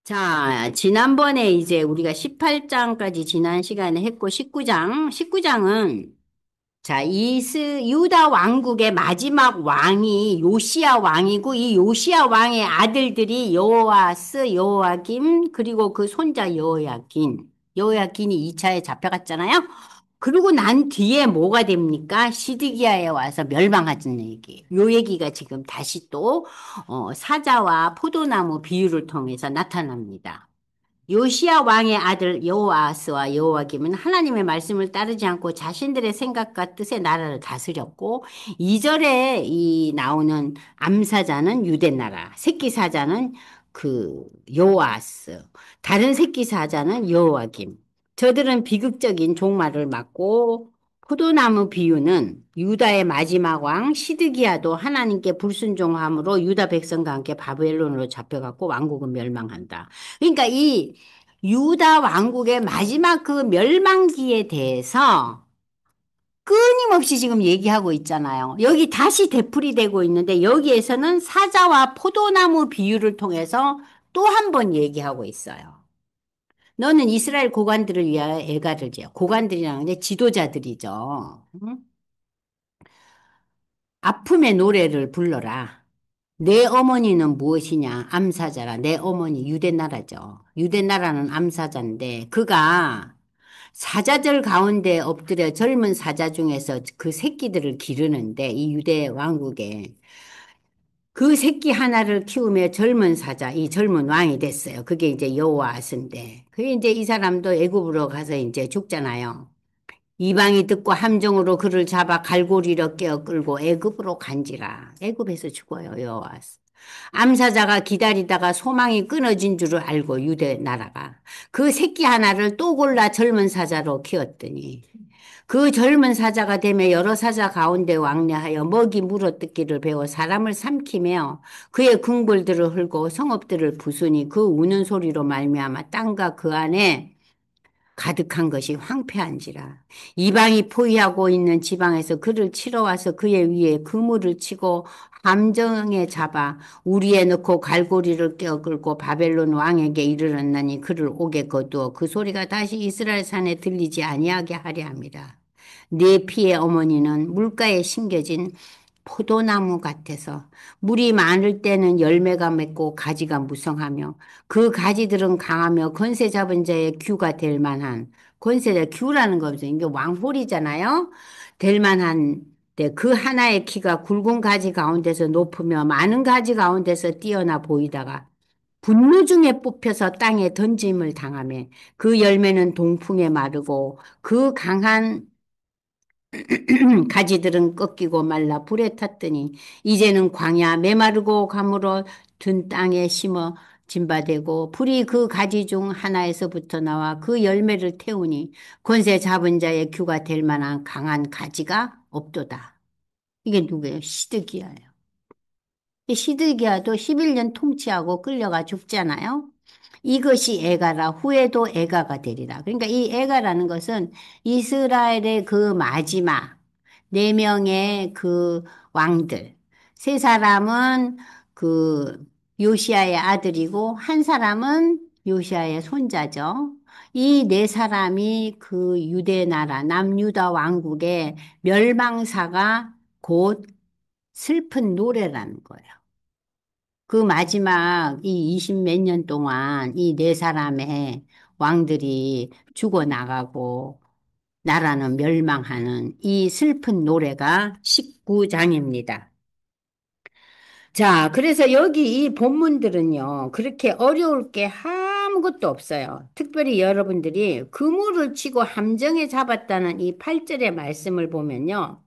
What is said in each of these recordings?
자, 지난번에 이제 우리가 18장까지 지난 시간에 했고, 19장은, 자, 유다 왕국의 마지막 왕이 요시야 왕이고, 이 요시야 왕의 아들들이 여호아스, 여호야김, 그리고 그 손자 여호야긴이 2차에 잡혀갔잖아요. 그러고 난 뒤에 뭐가 됩니까? 시드기야에 와서 멸망하는 얘기예요. 요 얘기가 지금 다시 또, 사자와 포도나무 비유를 통해서 나타납니다. 요시야 왕의 아들 여호아스와 여호와김은 하나님의 말씀을 따르지 않고 자신들의 생각과 뜻의 나라를 다스렸고, 2절에 이 나오는 암사자는 유대 나라, 새끼 사자는 그 여호아스, 다른 새끼 사자는 여호와김. 저들은 비극적인 종말을 맞고, 포도나무 비유는 유다의 마지막 왕 시드기야도 하나님께 불순종함으로 유다 백성과 함께 바벨론으로 잡혀갔고 왕국은 멸망한다. 그러니까 이 유다 왕국의 마지막 그 멸망기에 대해서 끊임없이 지금 얘기하고 있잖아요. 여기 다시 되풀이되고 있는데 여기에서는 사자와 포도나무 비유를 통해서 또 한 번 얘기하고 있어요. 너는 이스라엘 고관들을 위하여 애가를 지어. 고관들이라는 게 지도자들이죠. 응? 아픔의 노래를 불러라. 내 어머니는 무엇이냐? 암사자라. 내 어머니 유대나라죠. 유대나라는 암사자인데 그가 사자들 가운데 엎드려 젊은 사자 중에서 그 새끼들을 기르는데 이 유대 왕국에 그 새끼 하나를 키우며 젊은 사자, 이 젊은 왕이 됐어요. 그게 이제 여호와스인데. 그게 이제 이 사람도 애굽으로 가서 이제 죽잖아요. 이방이 듣고 함정으로 그를 잡아 갈고리로 깨어 끌고 애굽으로 간지라. 애굽에서 죽어요, 여호와스. 암사자가 기다리다가 소망이 끊어진 줄을 알고 유대 나라가 그 새끼 하나를 또 골라 젊은 사자로 키웠더니 그 젊은 사자가 되며 여러 사자 가운데 왕래하여 먹이 물어뜯기를 배워 사람을 삼키며 그의 궁궐들을 헐고 성읍들을 부수니 그 우는 소리로 말미암아 땅과 그 안에 가득한 것이 황폐한지라. 이방이 포위하고 있는 지방에서 그를 치러 와서 그의 위에 그물을 치고 함정에 잡아 우리에 넣고 갈고리를 껴 끌고 바벨론 왕에게 이르렀나니 그를 옥에 거두어 그 소리가 다시 이스라엘 산에 들리지 아니하게 하려 함이라. 네 피의 어머니는 물가에 심겨진 포도나무 같아서 물이 많을 때는 열매가 맺고 가지가 무성하며 그 가지들은 강하며 권세 잡은 자의 규가 될 만한 권세자 규라는 거죠. 이게 왕홀이잖아요. 될 만한 그 하나의 키가 굵은 가지 가운데서 높으며 많은 가지 가운데서 뛰어나 보이다가 분노 중에 뽑혀서 땅에 던짐을 당하며 그 열매는 동풍에 마르고 그 강한 가지들은 꺾이고 말라 불에 탔더니 이제는 광야 메마르고 가물어 든 땅에 심어 진바되고 불이 그 가지 중 하나에서부터 나와 그 열매를 태우니 권세 잡은 자의 규가 될 만한 강한 가지가 없도다. 이게 누구예요? 시드기야예요. 이 시드기야도 11년 통치하고 끌려가 죽잖아요. 이것이 애가라 후에도 애가가 되리라. 그러니까 이 애가라는 것은 이스라엘의 그 마지막 네 명의 그 왕들. 세 사람은 그 요시아의 아들이고 한 사람은 요시아의 손자죠. 이 네 사람이 그 유대 나라 남유다 왕국의 멸망사가 곧 슬픈 노래라는 거예요. 그 마지막 이 20 몇 년 동안 이 네 사람의 왕들이 죽어나가고 나라는 멸망하는 이 슬픈 노래가 19장입니다. 자, 그래서 여기 이 본문들은요, 그렇게 어려울 게 아무것도 없어요. 특별히 여러분들이 그물을 치고 함정에 잡았다는 이 8절의 말씀을 보면요,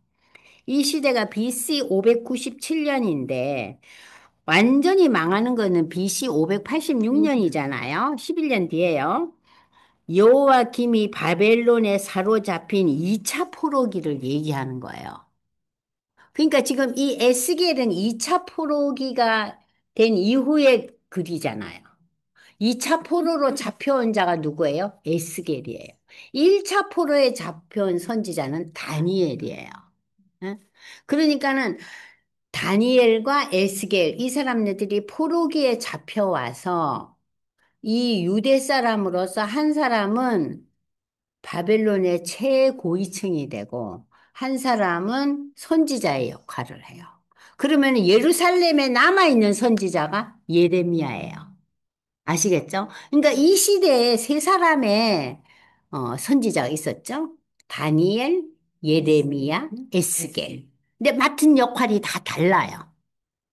이 시대가 BC 597년인데, 완전히 망하는 거는 BC 586년이잖아요. 11년 뒤에요. 여호와김이 바벨론에 사로잡힌 2차 포로기를 얘기하는 거예요. 그러니까 지금 이 에스겔은 2차 포로기가 된 이후의 글이잖아요. 2차 포로로 잡혀온 자가 누구예요? 에스겔이에요. 1차 포로에 잡혀온 선지자는 다니엘이에요. 응? 그러니까는 다니엘과 에스겔 이 사람들이 포로기에 잡혀와서 이 유대 사람으로서 한 사람은 바벨론의 최고위층이 되고 한 사람은 선지자의 역할을 해요. 그러면 예루살렘에 남아있는 선지자가 예레미야예요. 아시겠죠? 그러니까 이 시대에 세 사람의 선지자가 있었죠. 다니엘, 예레미야, 에스겔. 근데 맡은 역할이 다 달라요.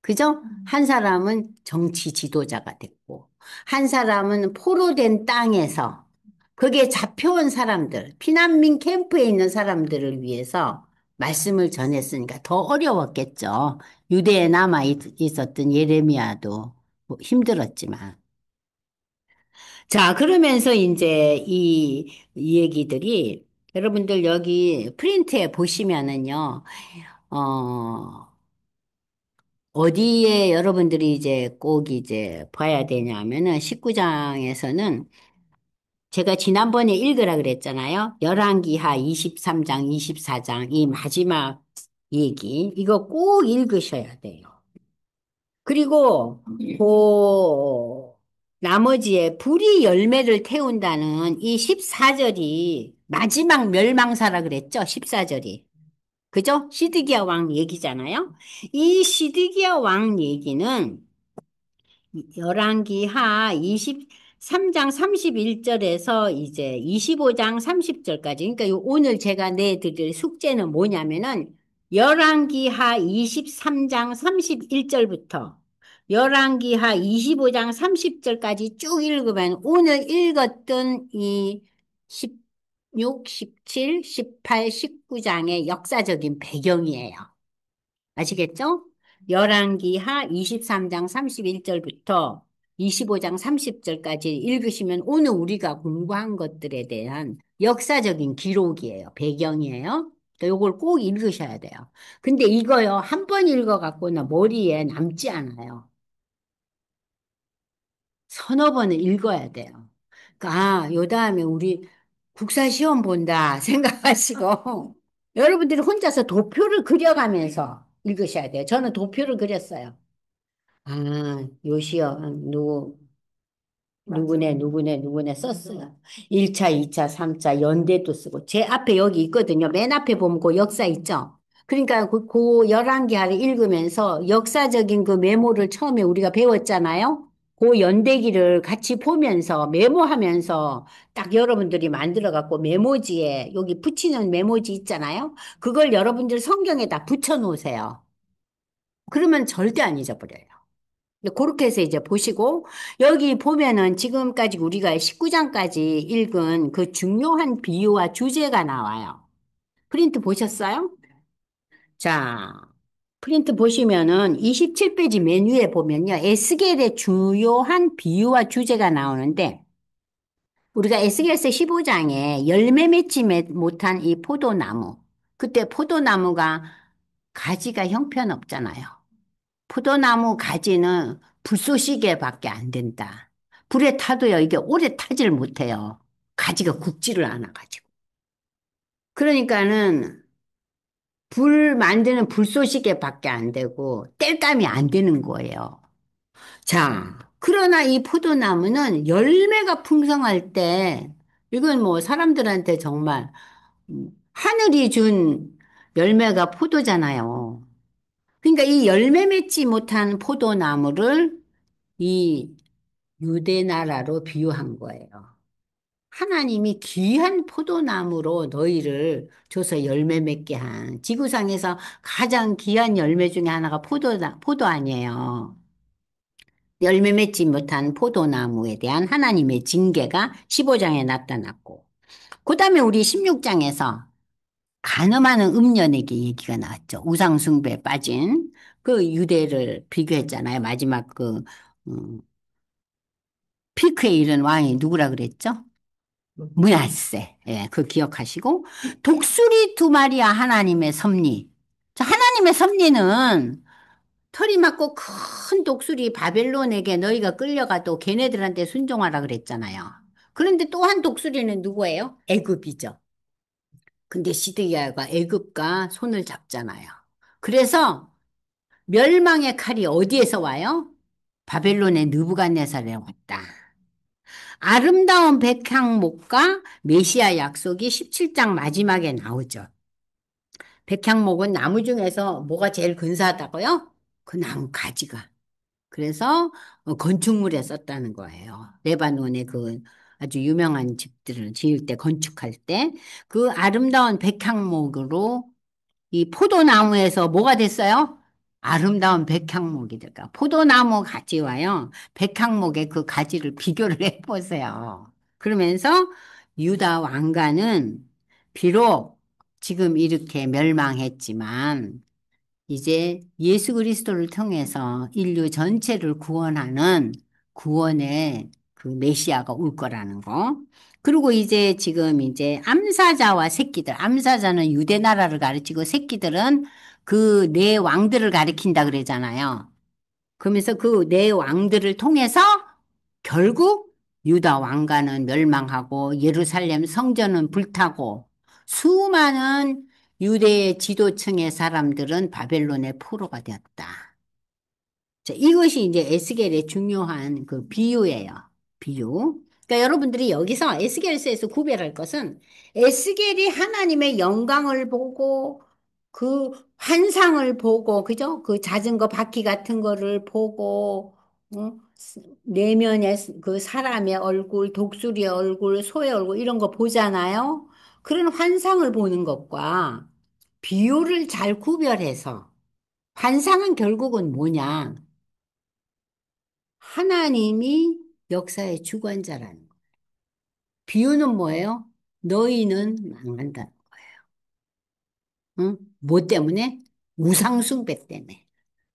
그죠? 한 사람은 정치 지도자가 됐고, 한 사람은 포로된 땅에서 거기에 잡혀온 사람들, 피난민 캠프에 있는 사람들을 위해서 말씀을 전했으니까 더 어려웠겠죠. 유대에 남아 있었던 예레미야도 뭐 힘들었지만. 자, 그러면서 이제 이 얘기들이 여러분들 여기 프린트에 보시면은요, 어, 어디에 여러분들이 이제 꼭 이제 봐야 되냐면은 19장에서는 제가 지난번에 읽으라 그랬잖아요. 열왕기하 23장, 24장 이 마지막 얘기 이거 꼭 읽으셔야 돼요. 그리고 그 나머지에 불이 열매를 태운다는 이 14절이 마지막 멸망사라 그랬죠? 14절이. 그죠? 시드기야 왕 얘기잖아요. 이 시드기야 왕 얘기는 열왕기하 23장 31절에서 이제 25장 30절까지. 그러니까 오늘 제가 내드릴 숙제는 뭐냐면은 열왕기하 23장 31절부터 열왕기하 25장 30절까지 쭉 읽으면 오늘 읽었던 이 16, 17, 18, 19장의 역사적인 배경이에요. 아시겠죠? 열왕기하 23장 31절부터 25장 30절까지 읽으시면 오늘 우리가 공부한 것들에 대한 역사적인 기록이에요. 배경이에요. 그러니까 요걸 꼭 읽으셔야 돼요. 근데 이거요, 한 번 읽어갖고는 머리에 남지 않아요. 서너 번은 읽어야 돼요. 그러니까, 요 다음에 우리 국사 시험 본다 생각하시고, 여러분들이 혼자서 도표를 그려가면서 읽으셔야 돼요. 저는 도표를 그렸어요. 아, 요시요. 누구네 썼어요. 1차, 2차, 3차, 연대도 쓰고. 제 앞에 여기 있거든요. 맨 앞에 보면 그 역사 있죠? 그러니까 그 열왕기하를 읽으면서 역사적인 그 메모를 처음에 우리가 배웠잖아요? 그 연대기를 같이 보면서 메모하면서 딱 여러분들이 만들어 갖고 메모지에 여기 붙이는 메모지 있잖아요? 그걸 여러분들 성경에다 붙여 놓으세요. 그러면 절대 안 잊어버려요. 그렇게 해서 이제 보시고, 여기 보면은 지금까지 우리가 19장까지 읽은 그 중요한 비유와 주제가 나와요. 프린트 보셨어요? 자, 프린트 보시면은 27페이지 맨 위에 보면요. 에스겔의 주요한 비유와 주제가 나오는데, 우리가 에스겔서 15장에 열매 맺지 못한 이 포도나무, 그때 포도나무가 가지가 형편없잖아요. 포도나무 가지는 불쏘시개밖에 안 된다. 불에 타도요, 이게 오래 타질 못해요. 가지가 굵지를 않아가지고. 그러니까는 불 만드는 불쏘시개밖에 안 되고 땔감이 안 되는 거예요. 자, 그러나 이 포도나무는 열매가 풍성할 때 이건 뭐 사람들한테 정말 하늘이 준 열매가 포도잖아요. 그러니까 이 열매 맺지 못한 포도나무를 이 유대 나라로 비유한 거예요. 하나님이 귀한 포도나무로 너희를 줘서 열매 맺게 한 지구상에서 가장 귀한 열매 중에 하나가 포도 아니에요. 열매 맺지 못한 포도나무에 대한 하나님의 징계가 15장에 나타났고, 그 다음에 우리 16장에서 간음하는 음녀에게 얘기가 나왔죠. 우상숭배에 빠진 그 유대를 비교했잖아요. 마지막 음, 피크에 이른 왕이 누구라 그랬죠? 므낫세. 예, 그 기억하시고. 독수리 두 마리와 하나님의 섭리. 자, 하나님의 섭리는 털이 맞고 큰 독수리 바벨론에게 너희가 끌려가도 걔네들한테 순종하라 그랬잖아요. 그런데 또 한 독수리는 누구예요? 애굽이죠. 근데 시드기야가 애굽과 손을 잡잖아요. 그래서 멸망의 칼이 어디에서 와요? 바벨론의 느부갓네살에 왔다. 아름다운 백향목과 메시아 약속이 17장 마지막에 나오죠. 백향목은 나무 중에서 뭐가 제일 근사하다고요? 그 나무 가지가. 그래서 건축물에 썼다는 거예요. 레바논의 그 아주 유명한 집들을 지을 때, 건축할 때, 그 아름다운 백향목으로 이 포도나무에서 뭐가 됐어요? 아름다운 백향목이 될까? 포도나무 가지와요, 백향목의 그 가지를 비교를 해보세요. 그러면서 유다 왕가는 비록 지금 이렇게 멸망했지만, 이제 예수 그리스도를 통해서 인류 전체를 구원하는 구원의 그 메시아가 올 거라는 거. 그리고 이제 지금 이제 암사자와 새끼들, 암사자는 유대 나라를 가르치고 새끼들은 그 네 왕들을 가리킨다 그러잖아요. 그러면서 그 네 왕들을 통해서 결국 유다 왕가는 멸망하고 예루살렘 성전은 불타고 수많은 유대의 지도층의 사람들은 바벨론의 포로가 되었다. 자, 이것이 이제 에스겔의 중요한 그 비유예요. 비유. 그러니까 여러분들이 여기서 에스겔서에서 구별할 것은 에스겔이 하나님의 영광을 보고 그 환상을 보고, 그죠? 그 자전거 바퀴 같은 거를 보고, 어? 내면의 그 사람의 얼굴, 독수리의 얼굴, 소의 얼굴 이런 거 보잖아요. 그런 환상을 보는 것과 비유를 잘 구별해서, 환상은 결국은 뭐냐? 하나님이 역사의 주관자라는 거. 비유는 뭐예요? 너희는 망한다. 응? 뭐 때문에? 우상숭배 때문에.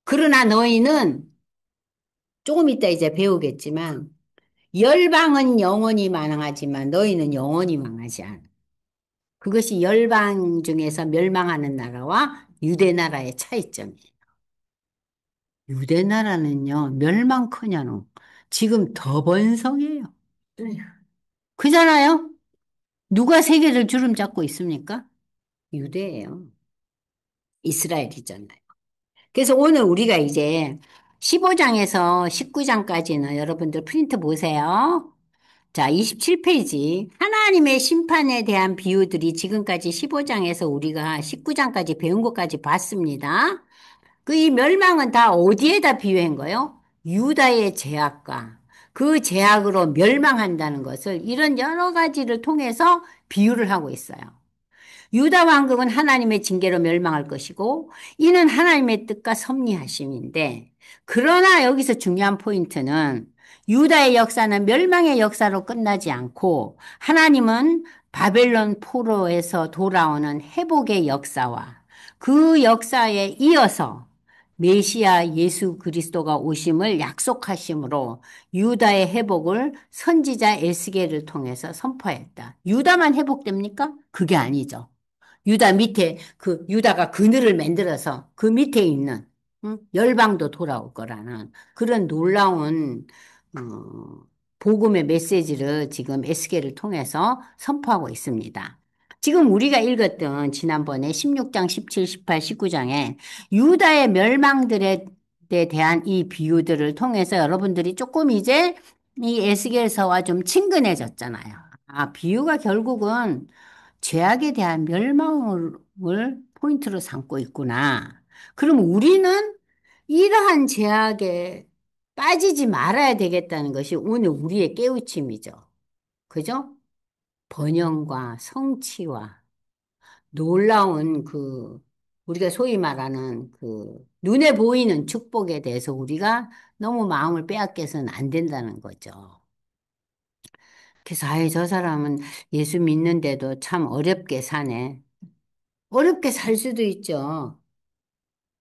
그러나 너희는 조금 이따 이제 배우겠지만 열방은 영원히 망하지만 너희는 영원히 망하지 않아. 그것이 열방 중에서 멸망하는 나라와 유대 나라의 차이점이에요. 유대 나라는요, 멸망커녕 지금 더 번성해요. 네. 그잖아요? 누가 세계를 주름 잡고 있습니까? 유대예요. 이스라엘이잖아요. 그래서 오늘 우리가 이제 15장에서 19장까지는 여러분들 프린트 보세요. 자, 27페이지. 하나님의 심판에 대한 비유들이 지금까지 15장에서 우리가 19장까지 배운 것까지 봤습니다. 그 이 멸망은 다 어디에다 비유한 거예요? 유다의 죄악과 그 죄악으로 멸망한다는 것을 이런 여러 가지를 통해서 비유를 하고 있어요. 유다 왕국은 하나님의 징계로 멸망할 것이고 이는 하나님의 뜻과 섭리하심인데 그러나 여기서 중요한 포인트는 유다의 역사는 멸망의 역사로 끝나지 않고 하나님은 바벨론 포로에서 돌아오는 회복의 역사와 그 역사에 이어서 메시아 예수 그리스도가 오심을 약속하심으로 유다의 회복을 선지자 에스겔을 통해서 선포했다. 유다만 회복됩니까? 그게 아니죠. 유다 밑에 그 유다가 그늘을 만들어서 그 밑에 있는 열방도 돌아올 거라는 그런 놀라운 어, 복음의 메시지를 지금 에스겔을 통해서 선포하고 있습니다. 지금 우리가 읽었던 지난번에 16장, 17, 18, 19장에 유다의 멸망들에 대한 이 비유들을 통해서 여러분들이 조금 이제 이 에스겔서와 좀 친근해졌잖아요. 아, 비유가 결국은 죄악에 대한 멸망을 포인트로 삼고 있구나. 그럼 우리는 이러한 죄악에 빠지지 말아야 되겠다는 것이 오늘 우리의 깨우침이죠. 그죠? 번영과 성취와 놀라운 그 우리가 소위 말하는 그 눈에 보이는 축복에 대해서 우리가 너무 마음을 빼앗겨서는 안 된다는 거죠. 그래서 아예 저 사람은 예수 믿는데도 참 어렵게 사네. 어렵게 살 수도 있죠.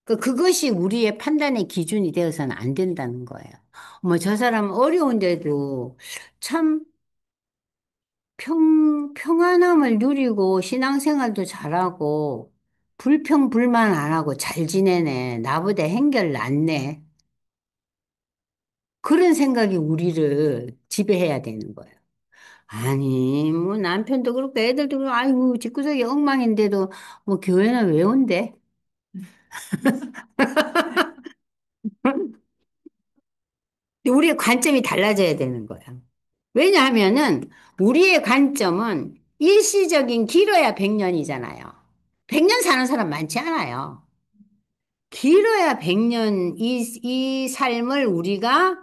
그것이 우리의 판단의 기준이 되어서는 안 된다는 거예요. 뭐, 저 사람 어려운데도 참 평안함을 누리고 신앙생활도 잘하고 불평불만 안 하고 잘 지내네. 나보다 행결 낫네. 그런 생각이 우리를 지배해야 되는 거예요. 아니, 뭐 남편도 그렇고 애들도 그렇고 아이고 집구석이 엉망인데도 뭐 교회는 왜 온대? 우리의 관점이 달라져야 되는 거야. 왜냐하면은 우리의 관점은 일시적인 길어야 100년이잖아요. 100년 사는 사람 많지 않아요. 길어야 100년 이 삶을 우리가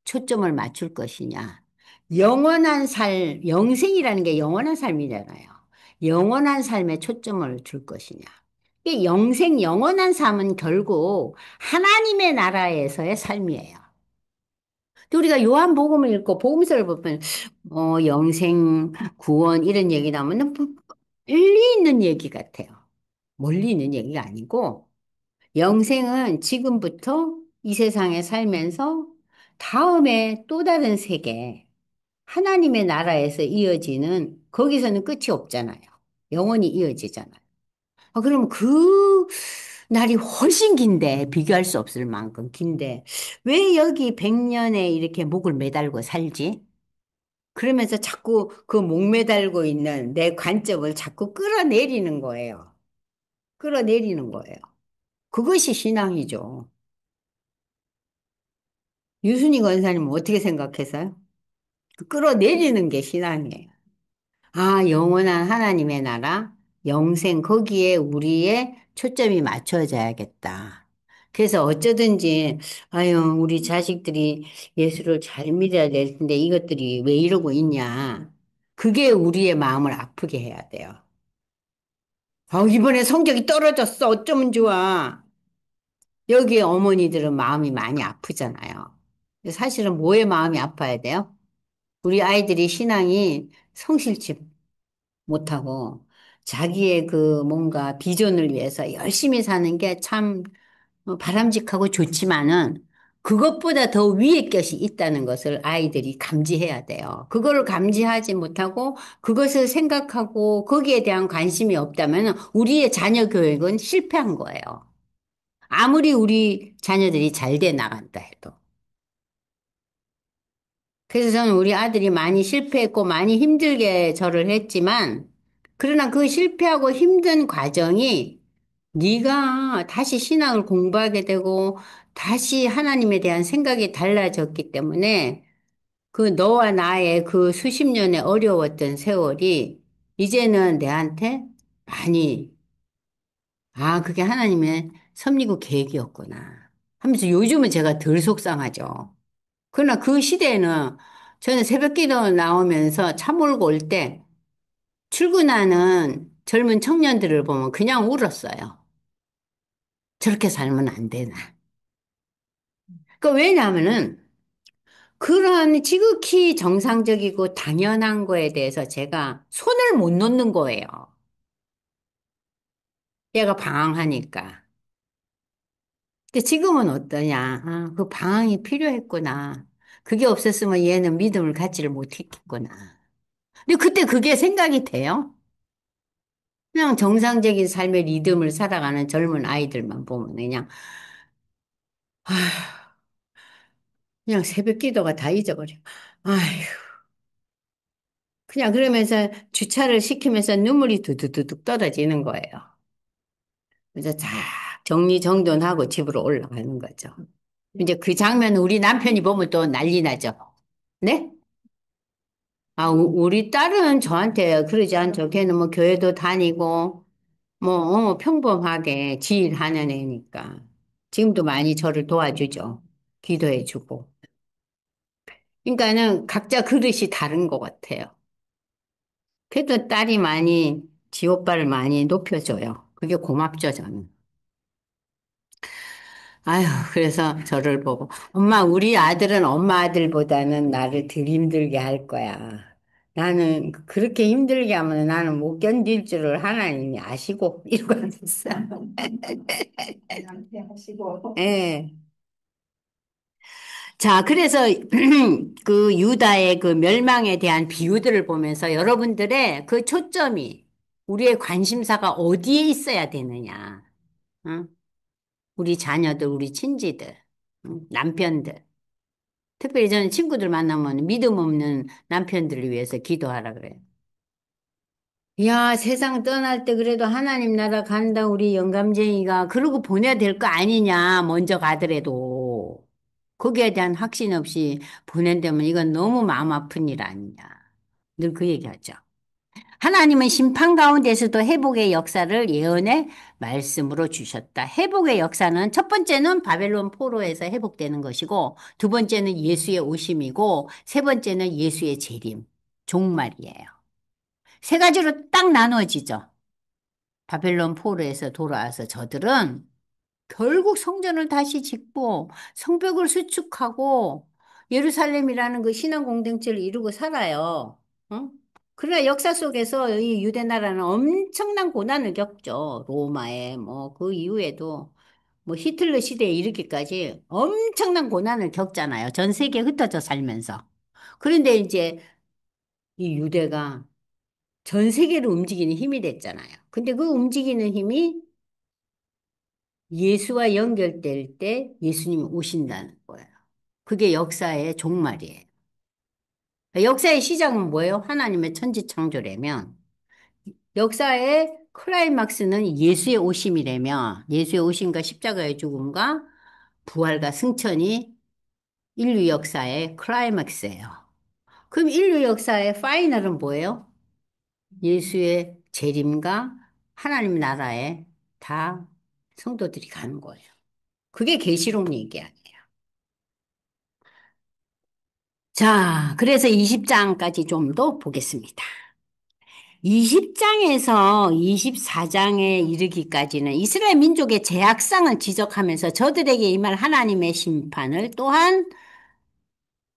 초점을 맞출 것이냐. 영원한 영생이라는 게 영원한 삶이잖아요. 영원한 삶에 초점을 줄 것이냐. 이 영원한 삶은 결국 하나님의 나라에서의 삶이에요. 또 우리가 요한복음을 읽고 복음서를 보면 영생, 구원 이런 얘기 나오면 멀리 있는 얘기 같아요. 멀리 있는 얘기가 아니고 영생은 지금부터 이 세상에 살면서 다음에 또 다른 세계, 하나님의 나라에서 이어지는 거기서는 끝이 없잖아요. 영원히 이어지잖아요. 그럼 그 날이 훨씬 긴데, 비교할 수 없을 만큼 긴데, 왜 여기 100년에 이렇게 목을 매달고 살지? 그러면서 자꾸 그 목 매달고 있는 내 관점을 자꾸 끌어내리는 거예요. 끌어내리는 거예요. 그것이 신앙이죠. 유순희 권사님은 어떻게 생각해서요? 그 끌어내리는 게 신앙이에요. 아, 영원한 하나님의 나라, 영생, 거기에 우리의 초점이 맞춰져야겠다. 그래서 어쩌든지, 아유, 우리 자식들이 예수를 잘 믿어야 될 텐데 이것들이 왜 이러고 있냐. 그게 우리의 마음을 아프게 해야 돼요. 이번에 성적이 떨어졌어. 어쩌면 좋아. 여기에 어머니들은 마음이 많이 아프잖아요. 사실은 뭐에 마음이 아파야 돼요? 우리 아이들이 신앙이 성실치 못하고 자기의 그 뭔가 비전을 위해서 열심히 사는 게 참 바람직하고 좋지만은 그것보다 더 위의 것이 있다는 것을 아이들이 감지해야 돼요. 그거를 감지하지 못하고 그것을 생각하고 거기에 대한 관심이 없다면 우리의 자녀 교육은 실패한 거예요. 아무리 우리 자녀들이 잘 돼 나간다 해도. 그래서 저는 우리 아들이 많이 실패했고 많이 힘들게 저를 했지만 그러나 그 실패하고 힘든 과정이 네가 다시 신앙을 공부하게 되고 다시 하나님에 대한 생각이 달라졌기 때문에 그 너와 나의 그 수십 년의 어려웠던 세월이 이제는 내한테 많이 그게 하나님의 섭리고 계획이었구나 하면서 요즘은 제가 덜 속상하죠. 그러나 그 시대에는 저는 새벽기도 나오면서 차 몰고 올 때 출근하는 젊은 청년들을 보면 그냥 울었어요. 저렇게 살면 안 되나. 왜냐하면은 그런 지극히 정상적이고 당연한 거에 대해서 제가 손을 못 놓는 거예요. 얘가 방황하니까. 근데 지금은 어떠냐. 그 방황이 필요했구나. 그게 없었으면 얘는 믿음을 갖지를 못했겠구나. 근데 그때 그게 생각이 돼요? 그냥 정상적인 삶의 리듬을 살아가는 젊은 아이들만 보면 아휴, 그냥 새벽 기도가 다 잊어버려. 아휴, 그냥 그러면서 주차를 시키면서 눈물이 두두두둑 떨어지는 거예요. 그래서 쫙 정리정돈하고 집으로 올라가는 거죠. 이제 그 장면 우리 남편이 보면 또 난리 나죠. 네? 우리 딸은 저한테 그러지 않죠. 걔는 뭐 교회도 다니고, 뭐, 평범하게 지일하는 애니까. 지금도 많이 저를 도와주죠. 기도해주고. 그러니까는 각자 그릇이 다른 것 같아요. 그래도 딸이 많이, 지 오빠를 많이 높여줘요. 그게 고맙죠, 저는. 아유, 그래서 저를 보고, 엄마, 우리 아들은 엄마 아들보다는 나를 덜 힘들게 할 거야. 나는 그렇게 힘들게 하면 나는 못 견딜 줄을 하나님이 아시고, 이러고 있어. 예. 자, 그래서 그 유다의 그 멸망에 대한 비유들을 보면서 여러분들의 그 초점이 우리의 관심사가 어디에 있어야 되느냐. 응? 우리 자녀들, 우리 친지들, 응? 남편들. 특별히 저는 친구들 만나면 믿음 없는 남편들을 위해서 기도하라 그래요. 야, 세상 떠날 때 그래도 하나님 나라 간다, 우리 영감쟁이가. 그러고 보내야 될 거 아니냐, 먼저 가더라도. 거기에 대한 확신 없이 보낸다면 이건 너무 마음 아픈 일 아니냐. 늘 그 얘기하죠. 하나님은 심판 가운데서도 회복의 역사를 예언의 말씀으로 주셨다. 회복의 역사는 첫 번째는 바벨론 포로에서 회복되는 것이고, 두 번째는 예수의 오심이고, 세 번째는 예수의 재림, 종말이에요. 세 가지로 딱 나누어지죠. 바벨론 포로에서 돌아와서 저들은 결국 성전을 다시 짓고 성벽을 수축하고 예루살렘이라는 그 신앙 공동체를 이루고 살아요. 응? 그러나 역사 속에서 이 유대 나라는 엄청난 고난을 겪죠. 로마에 뭐 그 이후에도 뭐 히틀러 시대에 이르기까지 엄청난 고난을 겪잖아요. 전 세계에 흩어져 살면서. 그런데 이제 이 유대가 전 세계를 움직이는 힘이 됐잖아요. 근데 그 움직이는 힘이 예수와 연결될 때 예수님이 오신다는 거예요. 그게 역사의 종말이에요. 역사의 시작은 뭐예요? 하나님의 천지 창조라면 역사의 클라이막스는 예수의 오심이라면 예수의 오심과 십자가의 죽음과 부활과 승천이 인류 역사의 클라이막스예요. 그럼 인류 역사의 파이널은 뭐예요? 예수의 재림과 하나님 나라에 다 성도들이 가는 거예요. 그게 계시록 얘기 아니에요. 자, 그래서 20장까지 좀 더 보겠습니다. 20장에서 24장에 이르기까지는 이스라엘 민족의 죄악상을 지적하면서 저들에게 임할 하나님의 심판을 또한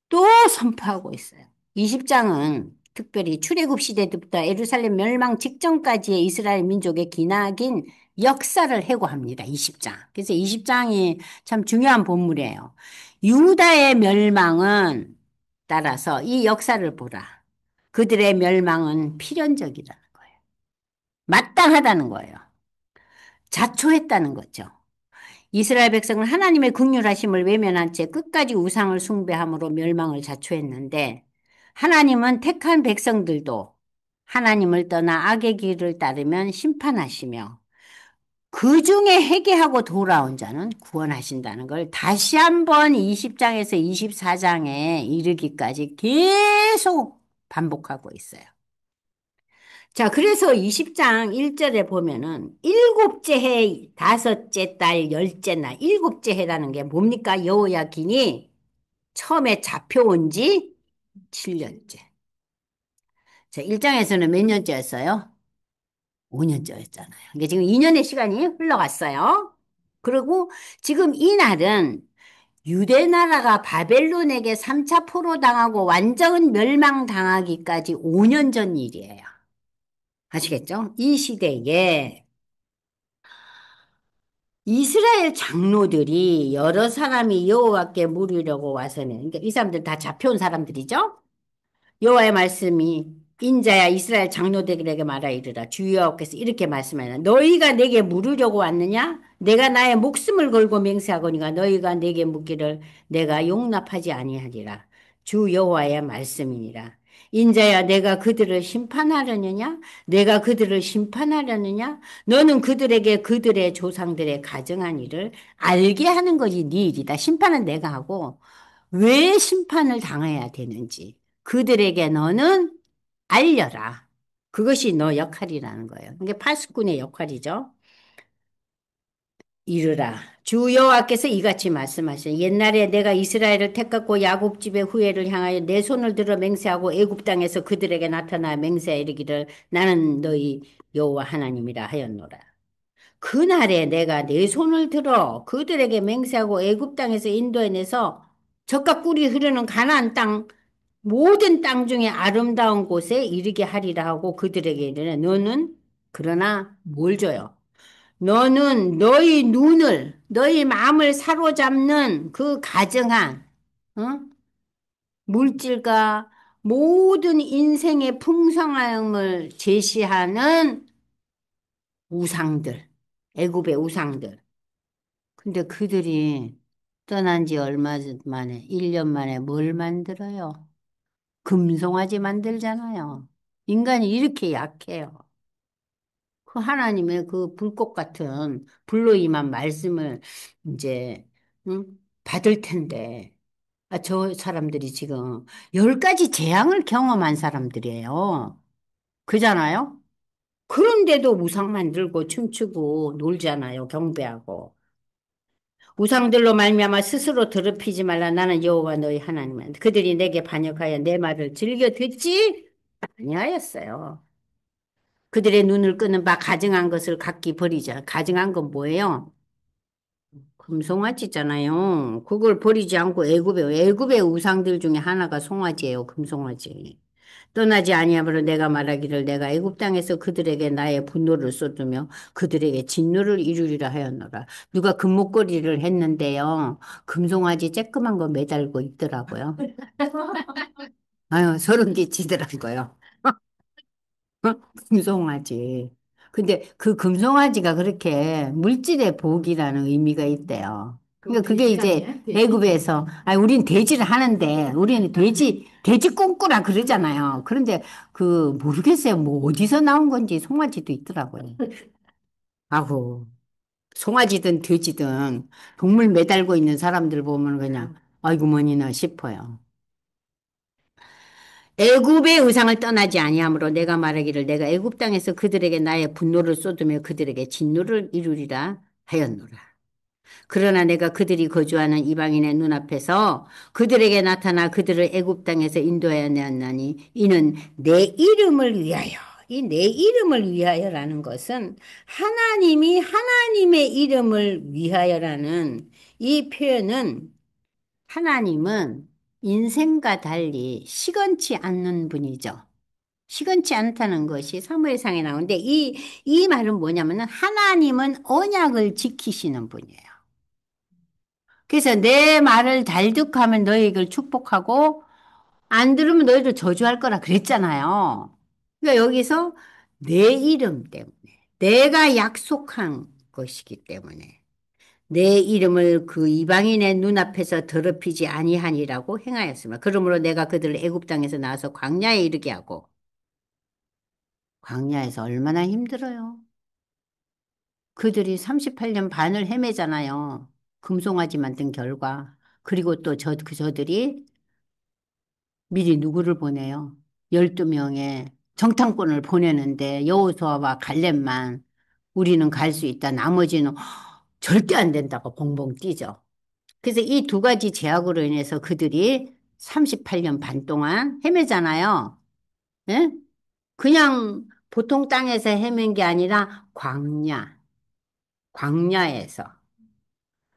또 선포하고 있어요. 20장은 특별히 출애굽 시대 때부터 예루살렘 멸망 직전까지의 이스라엘 민족의 기나긴 역사를 회고합니다. 20장. 그래서 20장이 참 중요한 본문이에요. 유다의 멸망은 따라서 이 역사를 보라. 그들의 멸망은 필연적이라는 거예요. 마땅하다는 거예요. 자초했다는 거죠. 이스라엘 백성은 하나님의 긍휼하심을 외면한 채 끝까지 우상을 숭배함으로 멸망을 자초했는데 하나님은 택한 백성들도 하나님을 떠나 악의 길을 따르면 심판하시며 그 중에 회개하고 돌아온 자는 구원하신다는 걸 다시 한번 20장에서 24장에 이르기까지 계속 반복하고 있어요. 자, 그래서 20장 1절에 보면은 일곱째 해, 다섯째 달, 열째 날, 일곱째 해라는 게 뭡니까? 여호야긴이 처음에 잡혀온 지 7년째. 자, 1장에서는 몇 년째였어요? 5년째였잖아요. 이게 지금 2년의 시간이 흘러갔어요. 그리고 지금 이 날은 유대 나라가 바벨론에게 3차 포로 당하고 완전 멸망당하기까지 5년 전 일이에요. 아시겠죠? 이 시대에 이스라엘 장로들이 여러 사람이 여호와께 물으려고 와서는 그러니까 이 사람들 다 잡혀온 사람들이죠. 여호와의 말씀이 인자야 이스라엘 장로들에게 말하 이르라 주 여호와께서 이렇게 말씀하나 너희가 내게 물으려고 왔느냐? 내가 나의 목숨을 걸고 맹세하거니와 너희가 내게 묻기를 내가 용납하지 아니하리라. 주 여호와의 말씀이니라. 인자야 내가 그들을 심판하려느냐? 내가 그들을 심판하려느냐? 너는 그들에게 그들의 조상들의 가정한 일을 알게 하는 것이 네 일이다. 심판은 내가 하고 왜 심판을 당해야 되는지 그들에게 너는 알려라. 그것이 너 역할이라는 거예요. 이게 파수꾼의 역할이죠. 이르라. 주 여호와께서 이같이 말씀하시니 옛날에 내가 이스라엘을 택하고 야곱 집의 후예를 향하여 내 손을 들어 맹세하고 애굽 땅에서 그들에게 나타나 맹세하 이르기를 나는 너희 여호와 하나님이라 하였노라. 그날에 내가 내 손을 들어 그들에게 맹세하고 애굽 땅에서 인도해내서 젖과 꿀이 흐르는 가나안 땅 모든 땅 중에 아름다운 곳에 이르게 하리라 하고 그들에게 이르되 너는 그러나 뭘 줘요? 너는 너희 눈을 너희 마음을 사로잡는 그 가증한 어? 물질과 모든 인생의 풍성함을 제시하는 우상들, 애굽의 우상들. 근데 그들이 떠난 지 얼마 만에, 1년 만에 뭘 만들어요? 금송아지 만들잖아요. 인간이 이렇게 약해요. 그 하나님의 그 불꽃 같은 불로 임한 말씀을 이제, 응? 받을 텐데. 저 사람들이 지금 10가지 재앙을 경험한 사람들이에요. 그잖아요? 그런데도 우상 만들고 춤추고 놀잖아요. 경배하고. 우상들로 말미암아 스스로 더럽히지 말라. 나는 여호와 너희 하나님은 그들이 내게 반역하여 내 말을 즐겨 듣지 아니하였어요. 그들의 눈을 끄는 바 가증한 것을 각기 버리자. 가증한 건 뭐예요? 금송아지잖아요. 그걸 버리지 않고 애굽의 우상들 중에 하나가 송아지예요. 금송아지. 떠나지 아니하므로 내가 말하기를 내가 애굽 땅에서 그들에게 나의 분노를 쏟으며 그들에게 진노를 이루리라 하였노라. 누가 금목걸이를 했는데요. 금송아지 쬐끄만 거 매달고 있더라고요. 아유, 소름 끼치더라고요. 금송아지. 근데 그 금송아지가 그렇게 물질의 복이라는 의미가 있대요. 그러니까 그게 이제 애굽에서, 우린 돼지를 하는데, 우리는 돼지 꿈꾸라 그러잖아요. 그런데 모르겠어요. 뭐 어디서 나온 건지 송아지도 있더라고요. 아고, 송아지든 돼지든 동물 매달고 있는 사람들 보면 그냥, 아이고, 뭐니나 싶어요. 애굽의 의상을 떠나지 아니하므로 내가 말하기를 내가 애굽 땅에서 그들에게 나의 분노를 쏟으며 그들에게 진노를 이루리라 하였노라. 그러나 내가 그들이 거주하는 이방인의 눈앞에서 그들에게 나타나 그들을 애굽 땅에서 인도하여 내었나니 이는 내 이름을 위하여 이 내 이름을 위하여라는 것은 하나님이 하나님의 이름을 위하여라는 이 표현은 하나님은 인생과 달리 시건치 않는 분이죠. 시건치 않다는 것이 사무엘상에 나오는데 이 말은 뭐냐면은 하나님은 언약을 지키시는 분이에요. 그래서 내 말을 달득하면 너희를 축복하고 안 들으면 너희를 저주할 거라 그랬잖아요. 그러니까 여기서 내 이름 때문에 내가 약속한 것이기 때문에 내 이름을 그 이방인의 눈앞에서 더럽히지 아니하니라고 행하였으며 그러므로 내가 그들을 애굽 땅에서 나와서 광야에 이르게 하고 광야에서 얼마나 힘들어요. 그들이 38년 반을 헤매잖아요. 금송아지 만든 결과. 그리고 또 저들이 미리 누구를 보내요? 12명의 정탐꾼을 보내는데 여호수아와 갈렙만 우리는 갈 수 있다. 나머지는 절대 안 된다고 봉봉 뛰죠. 그래서 이 두 가지 제약으로 인해서 그들이 38년 반 동안 헤매잖아요. 예? 그냥 보통 땅에서 헤맨 게 아니라 광야에서.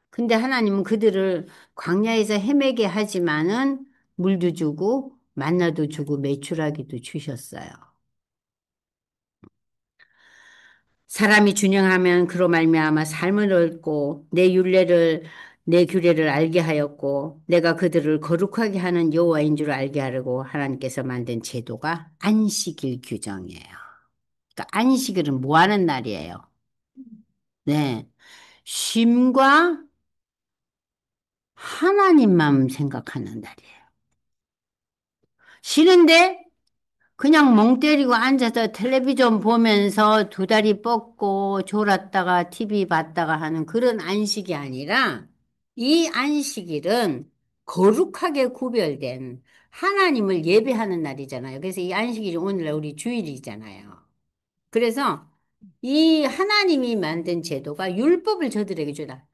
근데 하나님은 그들을 광야에서 헤매게 하지만은 물도 주고 만나도 주고 메추라기도 주셨어요. 사람이 준영하면 그로 말미암아 삶을 얻고 내 규례를 알게 하였고 내가 그들을 거룩하게 하는 여호와인 줄 알게 하려고 하나님께서 만든 제도가 안식일 규정이에요. 그러니까 안식일은 뭐 하는 날이에요? 네. 쉼과 하나님만 생각하는 날이에요. 쉬는데 그냥 멍 때리고 앉아서 텔레비전 보면서 두 다리 뻗고 졸았다가 TV 봤다가 하는 그런 안식이 아니라 이 안식일은 거룩하게 구별된 하나님을 예배하는 날이잖아요. 그래서 이 안식일이 오늘날 우리 주일이잖아요. 그래서 이 하나님이 만든 제도가 율법을 저들에게 주다.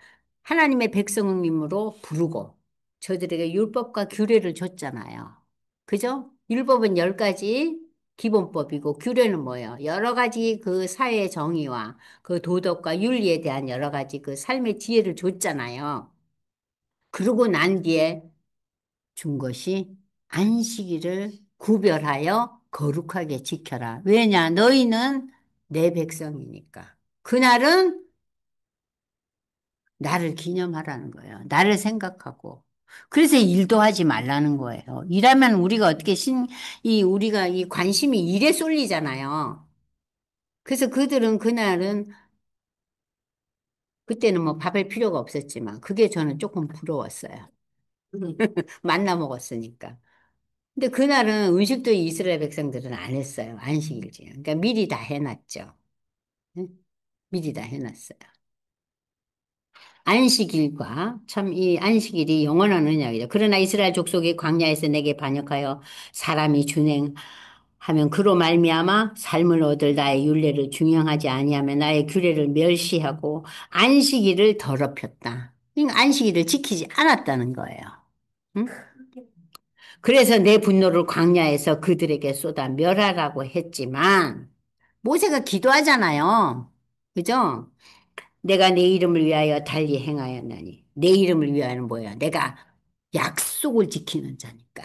하나님의 백성임으로 부르고 저들에게 율법과 규례를 줬잖아요. 그죠? 율법은 10가지 기본법이고 규례는 뭐예요? 여러 가지 그 사회 정의와 그 도덕과 윤리에 대한 여러 가지 그 삶의 지혜를 줬잖아요. 그러고 난 뒤에 준 것이 안식일을 구별하여 거룩하게 지켜라. 왜냐? 너희는 내 백성이니까. 그날은 나를 기념하라는 거예요. 나를 생각하고. 그래서 일도 하지 말라는 거예요. 일하면 우리가 어떻게 우리가 이 관심이 일에 쏠리잖아요. 그래서 그들은 그날은, 그때는 뭐 밥할 필요가 없었지만, 그게 저는 조금 부러웠어요. 만나 먹었으니까. 근데 그날은 음식도 이스라엘 백성들은 안 했어요. 안식일지. 그러니까 미리 다 해놨죠. 응? 미리 다 해놨어요. 안식일과 참 이 안식일이 영원한 언약이죠. 그러나 이스라엘 족속이 광야에서 내게 반역하여 사람이 준행하면 그로 말미암아 삶을 얻을 나의 율례를 중용하지 아니하며 나의 규례를 멸시하고 안식일을 더럽혔다. 그러니까 안식일을 지키지 않았다는 거예요. 응? 그래서 내 분노를 광야에서 그들에게 쏟아 멸하라고 했지만 모세가 기도하잖아요. 그죠? 내가 내 이름을 위하여 달리 행하였나니. 내 이름을 위하여는 뭐야? 내가 약속을 지키는 자니까.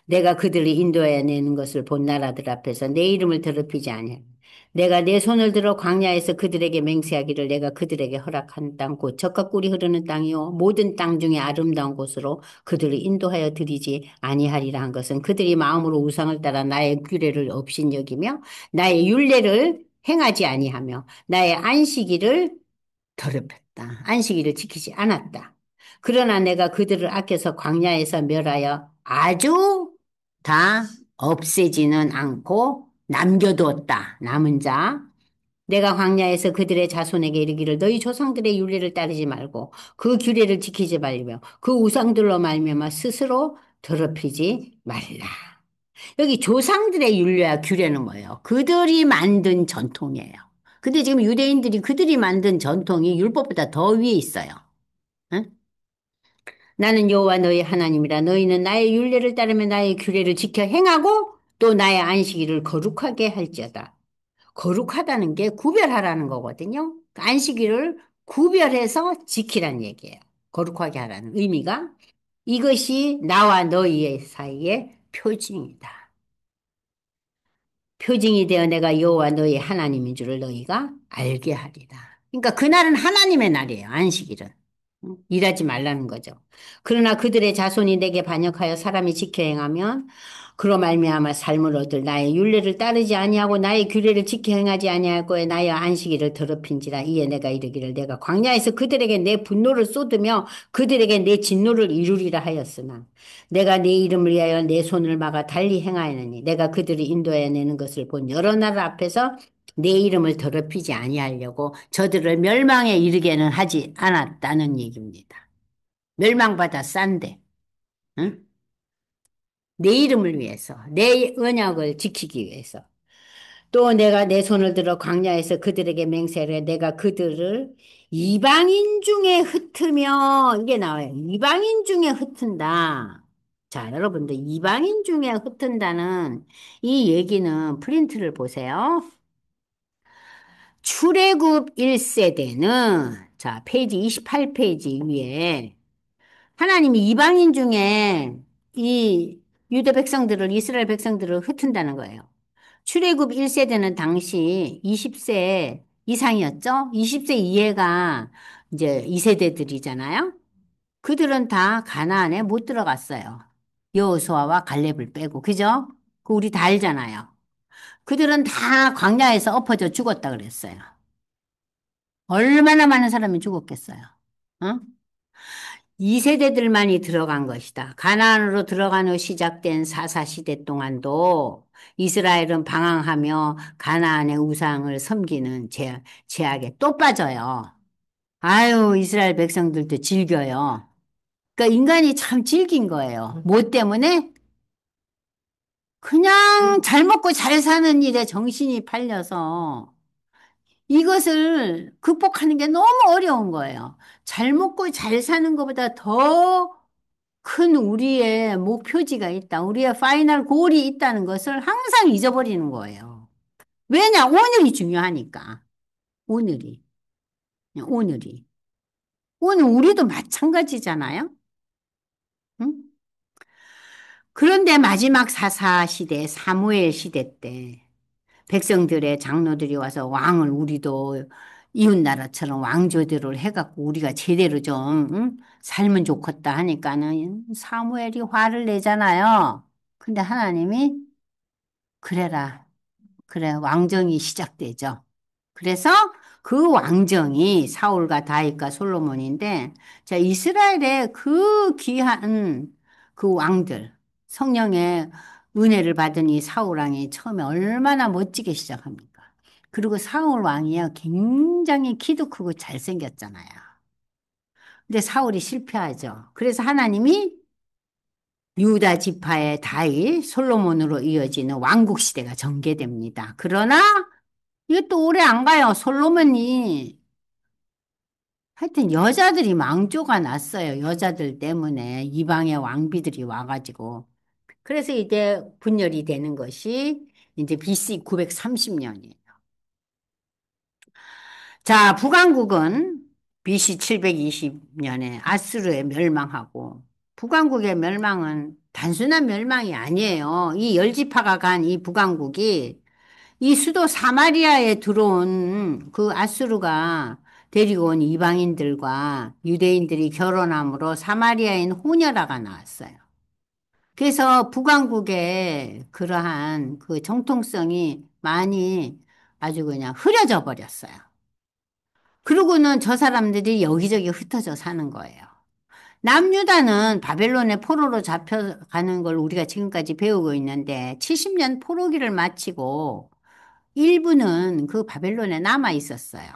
내가 그들을 인도해 내는 것을 본 나라들 앞에서 내 이름을 더럽히지 아니하며 내가 내 손을 들어 광야에서 그들에게 맹세하기를 내가 그들에게 허락한 땅 곧 젖과 꿀이 흐르는 땅이요 모든 땅 중에 아름다운 곳으로 그들을 인도하여 드리지 아니하리라 한 것은 그들이 마음으로 우상을 따라 나의 규례를 업신여기며 나의 율례를 행하지 아니하며 나의 안식일을 더럽혔다. 안식일을 지키지 않았다. 그러나 내가 그들을 아껴서 광야에서 멸하여 아주 다 없애지는 않고 남겨두었다. 남은 자. 내가 광야에서 그들의 자손에게 이르기를 너희 조상들의 율례를 따르지 말고 그 규례를 지키지 말며 그 우상들로 말미암아 스스로 더럽히지 말라. 여기 조상들의 율례와 규례는 뭐예요? 그들이 만든 전통이에요. 근데 지금 유대인들이 그들이 만든 전통이 율법보다 더 위에 있어요. 응? 나는 여호와 너희 하나님이라 너희는 나의 율례를 따르며 나의 규례를 지켜 행하고 또 나의 안식일을 거룩하게 할지어다. 거룩하다는 게 구별하라는 거거든요. 안식일을 구별해서 지키라는 얘기예요. 거룩하게 하라는 의미가 이것이 나와 너희의 사이의 표징이다. 표징이 되어 내가 여호와 너희 하나님인 줄을 너희가 알게 하리라. 그러니까 그날은 하나님의 날이에요. 안식일은. 응? 일하지 말라는 거죠. 그러나 그들의 자손이 내게 반역하여 사람이 지켜 행하면 그로 말미암아 삶을 얻을 나의 율례를 따르지 아니하고 나의 규례를 지켜 행하지 아니할 거에 나의 안식일을 더럽힌지라 이에 내가 이르기를 내가 광야에서 그들에게 내 분노를 쏟으며 그들에게 내 진노를 이루리라 하였으나 내가 네 이름을 위하여 내 손을 막아 달리 행하였느니 내가 그들을 인도해 내는 것을 본 여러 나라 앞에서 내 이름을 더럽히지 아니하려고 저들을 멸망에 이르게는 하지 않았다는 얘기입니다. 멸망받아 싼데, 응? 내 이름을 위해서, 내 언약을 지키기 위해서. 또 내가 내 손을 들어 광야에서 그들에게 맹세를 해 내가 그들을 이방인 중에 흩으며 이게 나와요. 이방인 중에 흩은다. 자, 여러분들 이방인 중에 흩은다는 이 얘기는 프린트를 보세요. 출애굽 1세대는 자, 페이지 28페이지 위에 하나님이 이방인 중에 이 유대 백성들을 이스라엘 백성들을 흩은다는 거예요. 출애굽 1세대는 당시 20세 이상이었죠? 20세 이해가 이제 2세대들이잖아요. 그들은 다 가나안에 못 들어갔어요. 여호수아와 갈렙을 빼고. 그죠? 그 우리 다 알잖아요. 그들은 다 광야에서 엎어져 죽었다 그랬어요. 얼마나 많은 사람이 죽었겠어요. 어? 2세대들만이 들어간 것이다. 가나안으로 들어간 후 시작된 사사시대 동안도 이스라엘은 방황하며 가나안의 우상을 섬기는 죄악에 또 빠져요. 아유, 이스라엘 백성들도 즐겨요. 그러니까 인간이 참 즐긴 거예요. 뭐 때문에? 그냥 잘 먹고 잘 사는 일에 정신이 팔려서 이것을 극복하는 게 너무 어려운 거예요. 잘 먹고 잘 사는 것보다 더 큰 우리의 목표지가 있다. 우리의 파이널 골이 있다는 것을 항상 잊어버리는 거예요. 왜냐? 오늘이 중요하니까. 오늘이. 오늘이. 오늘 우리도 마찬가지잖아요. 응? 그런데 마지막 사사 시대, 사무엘 시대 때 백성들의 장로들이 와서 왕을 우리도 이웃나라처럼 왕조대로 해갖고 우리가 제대로 좀 응? 살면 좋겠다 하니까는 사무엘이 화를 내잖아요. 근데 하나님이 그래라. 그래, 왕정이 시작되죠. 그래서 그 왕정이 사울과 다윗과 솔로몬인데, 자, 이스라엘의 그 귀한 그 왕들, 성령의 은혜를 받은 이 사울 왕이 처음에 얼마나 멋지게 시작합니까? 그리고 사울 왕이요, 굉장히 키도 크고 잘생겼잖아요. 근데 사울이 실패하죠. 그래서 하나님이 유다 지파의 다윗, 솔로몬으로 이어지는 왕국 시대가 전개됩니다. 그러나 이게 또 오래 안 가요. 솔로몬이 하여튼 여자들이 망조가 났어요. 여자들 때문에 이방의 왕비들이 와가지고. 그래서 이제 분열이 되는 것이 이제 BC 930년이에요. 자, 북왕국은 BC 720년에 아수르에 멸망하고 북왕국의 멸망은 단순한 멸망이 아니에요. 이 열지파가 간 이 북왕국이 이 수도 사마리아에 들어온 그 아수르가 데리고 온 이방인들과 유대인들이 결혼함으로 사마리아인 호녀라가 나왔어요. 그래서 북왕국의 그러한 그 정통성이 많이 아주 그냥 흐려져 버렸어요. 그러고는 저 사람들이 여기저기 흩어져 사는 거예요. 남유다는 바벨론의 포로로 잡혀가는 걸 우리가 지금까지 배우고 있는데 70년 포로기를 마치고 일부는 그 바벨론에 남아 있었어요.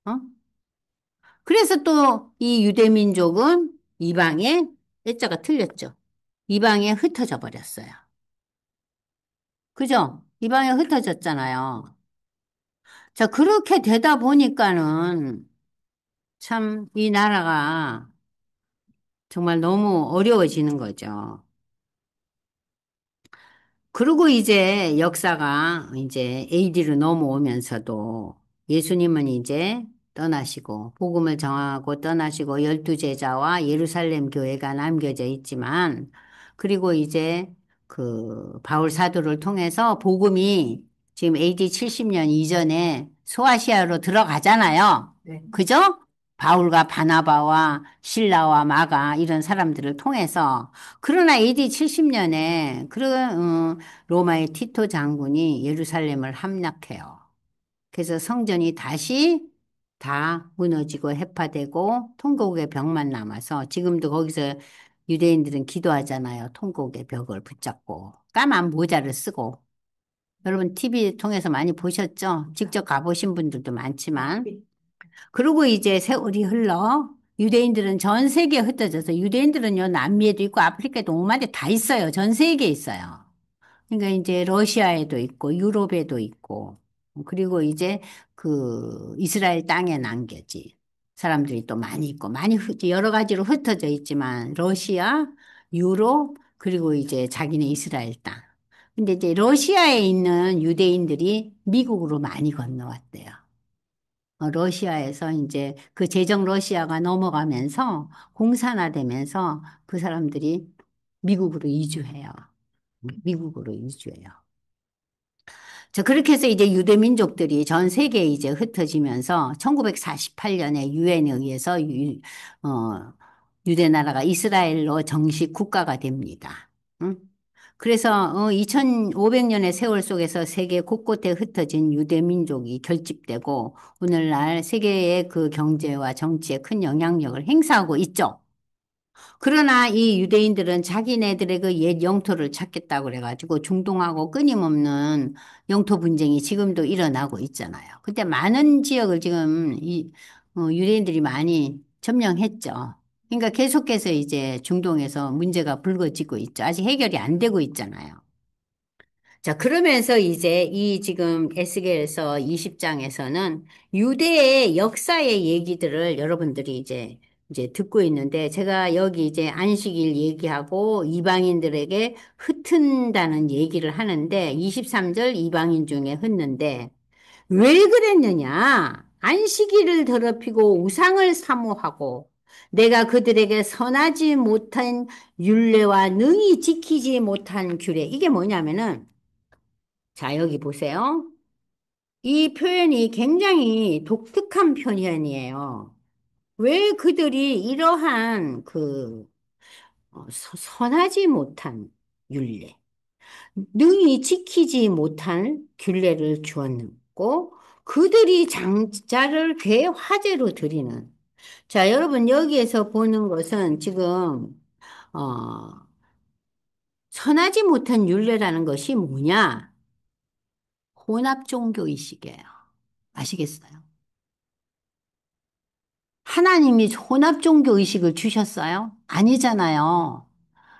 어? 그래서 또 이 유대민족은 이방에 애자가 틀렸죠. 이방에 흩어져 버렸어요. 그죠? 이방에 흩어졌잖아요. 자, 그렇게 되다 보니까는 참 이 나라가 정말 너무 어려워지는 거죠. 그리고 이제 역사가 이제 AD로 넘어오면서도 예수님은 이제 떠나시고 복음을 정하고 떠나시고 열두 제자와 예루살렘 교회가 남겨져 있지만 그리고 이제 그 바울 사도를 통해서 복음이 지금 AD 70년 이전에 소아시아로 들어가잖아요. 네. 그죠? 바울과 바나바와 실라와 마가 이런 사람들을 통해서 그러나 AD 70년에 그런 로마의 티토 장군이 예루살렘을 함락해요. 그래서 성전이 다시 다 무너지고 해파되고 통곡의 벽만 남아서 지금도 거기서 유대인들은 기도하잖아요. 통곡의 벽을 붙잡고 까만 모자를 쓰고 여러분 TV 통해서 많이 보셨죠? 직접 가보신 분들도 많지만 그리고 이제 세월이 흘러 유대인들은 전 세계에 흩어져서 유대인들은요 남미에도 있고 아프리카에도 오만에 다 있어요. 전 세계에 있어요. 그러니까 이제 러시아에도 있고 유럽에도 있고 그리고 이제 그 이스라엘 땅에 남겨지 사람들이 또 많이 있고 많이 여러 가지로 흩어져 있지만 러시아, 유럽 그리고 이제 자기네 이스라엘 땅. 근데 이제 러시아에 있는 유대인들이 미국으로 많이 건너왔대요. 러시아에서 이제 그 제정 러시아가 넘어가면서 공산화되면서 그 사람들이 미국으로 이주해요. 미국으로 이주해요. 자, 그렇게 해서 이제 유대 민족들이 전 세계에 이제 흩어지면서 1948년에 유엔에 의해서 유대 나라가 이스라엘로 정식 국가가 됩니다. 응? 그래서 2500년의 세월 속에서 세계 곳곳에 흩어진 유대 민족이 결집되고 오늘날 세계의 그 경제와 정치에 큰 영향력을 행사하고 있죠. 그러나 이 유대인들은 자기네들의 그 옛 영토를 찾겠다고 그래가지고 중동하고 끊임없는 영토 분쟁이 지금도 일어나고 있잖아요. 근데 많은 지역을 지금 유대인들이 많이 점령했죠. 그러니까 계속해서 이제 중동에서 문제가 불거지고 있죠. 아직 해결이 안 되고 있잖아요. 자, 그러면서 이제 이 지금 에스겔서 20장에서는 유대의 역사의 얘기들을 여러분들이 이제 듣고 있는데 제가 여기 이제 안식일 얘기하고 이방인들에게 흩은다는 얘기를 하는데 23절 이방인 중에 흩는데 왜 그랬느냐? 안식일을 더럽히고 우상을 사모하고 내가 그들에게 선하지 못한 율례와 능히 지키지 못한 규례. 이게 뭐냐면은 자, 여기 보세요. 이 표현이 굉장히 독특한 표현이에요. 왜 그들이 이러한 선하지 못한 율례, 능히 지키지 못한 규례를 주었고, 그들이 장자를 괴화제로 드리는. 자, 여러분, 여기에서 보는 것은 지금, 어, 선하지 못한 율례라는 것이 뭐냐? 혼합 종교의식이에요. 아시겠어요? 하나님이 혼합 종교 의식을 주셨어요? 아니잖아요.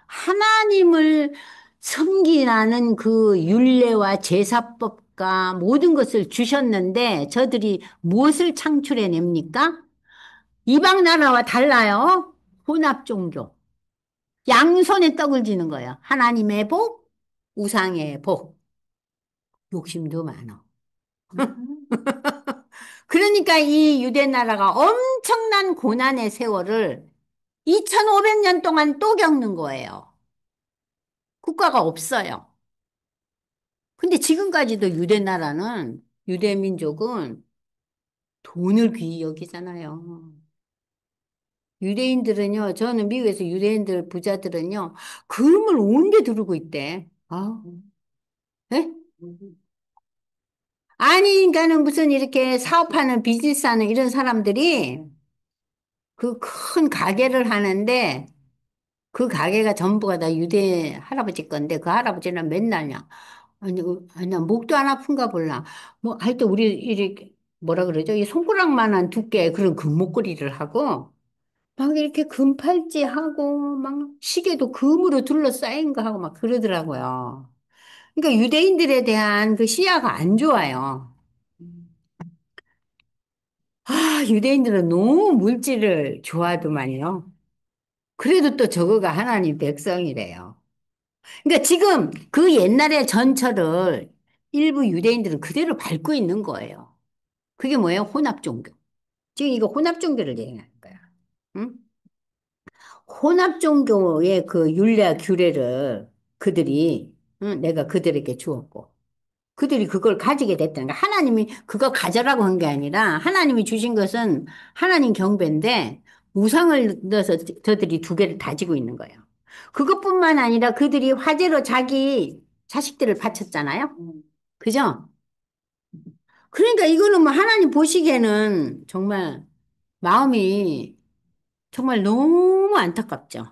하나님을 섬기라는 그 율례와 제사법과 모든 것을 주셨는데 저들이 무엇을 창출해냅니까? 이방 나라와 달라요. 혼합 종교. 양손에 떡을 쥐는 거예요. 하나님의 복, 우상의 복. 욕심도 많아. 그러니까 이 유대 나라가 엄청난 고난의 세월을 2500년 동안 또 겪는 거예요. 국가가 없어요. 근데 지금까지도 유대 나라는, 유대 민족은 돈을 귀히 여기잖아요. 유대인들은요, 저는 미국에서 유대인들 부자들은요, 그름을 온데 두르고 있대. 아, 예? 아니, 그러니까는 무슨 이렇게 사업하는 비즈니스 하는 이런 사람들이 그 큰 가게를 하는데 그 가게가 전부가 다 유대 할아버지 건데 그 할아버지는 맨날요. 아니, 아니, 나 목도 안 아픈가 몰라. 뭐, 하여튼 우리 이렇게 뭐라 그러죠? 이 손가락만한 두께 그런 금목걸이를 하고 막 이렇게 금팔찌 하고 막 시계도 금으로 둘러싸인 거 하고 막 그러더라고요. 그러니까 유대인들에 대한 그 시야가 안 좋아요. 아, 유대인들은 너무 물질을 좋아하더만요. 그래도 또 저거가 하나님 백성이래요. 그러니까 지금 그 옛날의 전철을 일부 유대인들은 그대로 밟고 있는 거예요. 그게 뭐예요? 혼합 종교. 지금 이거 혼합 종교를 얘기하는 거야. 응? 혼합 종교의 그 율례와 규례를 그들이 응? 내가 그들에게 주었고 그들이 그걸 가지게 됐다는 거야. 하나님이 그거 가져라고 한 게 아니라 하나님이 주신 것은 하나님 경배인데 우상을 넣어서 저들이 두 개를 다지고 있는 거예요. 그것뿐만 아니라 그들이 화제로 자기 자식들을 바쳤잖아요. 그죠? 그러니까 이거는 뭐 하나님 보시기에는 정말 마음이 정말 너무 안타깝죠.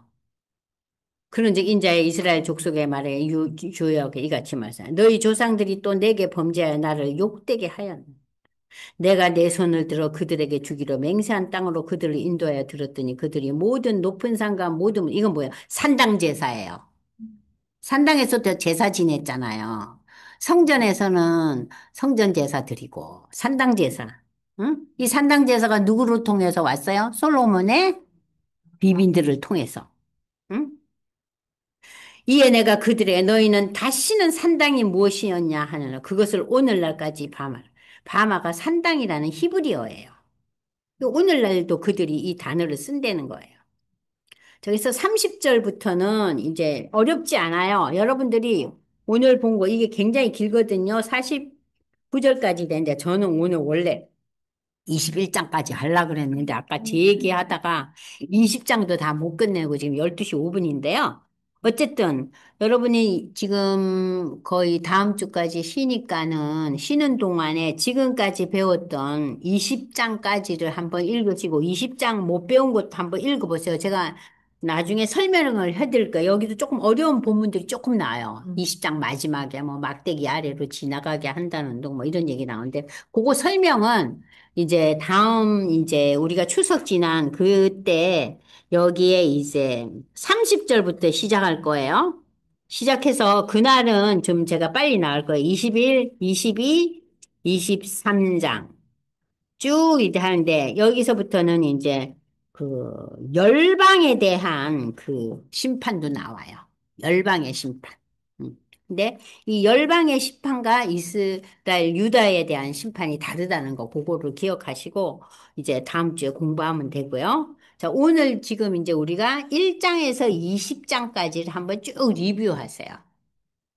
그런즉 인자의 이스라엘 족속의 말에 주역에 이같이 말하사 너희 조상들이 또 내게 범죄하여 나를 욕되게 하였노. 내가 내 손을 들어 그들에게 주기로 맹세한 땅으로 그들을 인도하여 들었더니 그들이 모든 높은 산과 모든 이건 뭐예요? 산당 제사예요. 산당에서 도 제사 지냈잖아요. 성전에서는 성전 제사 드리고 산당 제사. 응? 이 산당 제사가 누구를 통해서 왔어요? 솔로몬의 비빈들을 통해서. 응? 이에 내가 그들에게 너희는 다시는 산당이 무엇이었냐 하느라 그것을 오늘날까지 바마. 바마가 산당이라는 히브리어예요. 오늘날도 그들이 이 단어를 쓴다는 거예요. 저기서 30절부터는 이제 어렵지 않아요. 여러분들이 오늘 본 거 이게 굉장히 길거든요. 49절까지 되는데 저는 오늘 원래 21장까지 하려고 그랬는데 아까 제 얘기하다가 20장도 다 못 끝내고 지금 12시 5분인데요. 어쨌든 여러분이 지금 거의 다음 주까지 쉬니까는 쉬는 동안에 지금까지 배웠던 20장까지를 한번 읽으시고 20장 못 배운 것도 한번 읽어보세요. 제가 나중에 설명을 해드릴 거예요. 여기도 조금 어려운 본문들이 조금 나와요. 20장 마지막에 뭐 막대기 아래로 지나가게 한다는 둥 뭐 이런 얘기 나오는데 그거 설명은 이제 다음 이제 우리가 추석 지난 그때 여기에 이제 30절부터 시작할 거예요. 시작해서 그날은 좀 제가 빨리 나올 거예요. 21, 22, 23장 쭉 이제 하는데 여기서부터는 이제 그 열방에 대한 그 심판도 나와요. 열방의 심판. 음. 근데 이 열방의 심판과 이스라엘 유다에 대한 심판이 다르다는 거 그거를 기억하시고 이제 다음 주에 공부하면 되고요. 자, 오늘 지금 이제 우리가 1장에서 20장까지를 한번 쭉 리뷰하세요.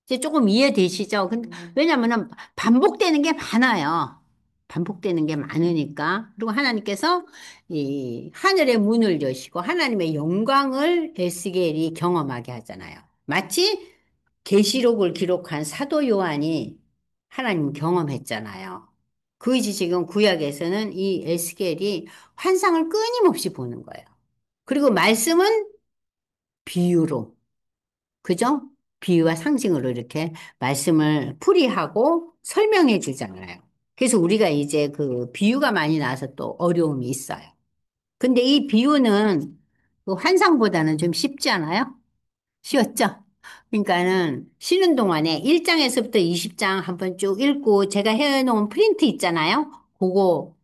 이제 조금 이해되시죠? 근데 왜냐면은 반복되는 게 많아요. 반복되는 게 많으니까. 그리고 하나님께서 이 하늘의 문을 여시고 하나님의 영광을 에스겔이 경험하게 하잖아요. 마치 계시록을 기록한 사도 요한이 하나님 경험했잖아요. 그것이 지금 구약에서는 이 에스겔이 환상을 끊임없이 보는 거예요. 그리고 말씀은 비유로 그죠? 비유와 상징으로 이렇게 말씀을 풀이하고 설명해 주잖아요. 그래서 우리가 이제 그 비유가 많이 나와서 또 어려움이 있어요. 근데 이 비유는 그 환상보다는 좀 쉽지 않아요? 쉬웠죠? 그러니까는 쉬는 동안에 1장에서부터 20장 한번 쭉 읽고 제가 해놓은 프린트 있잖아요? 그거,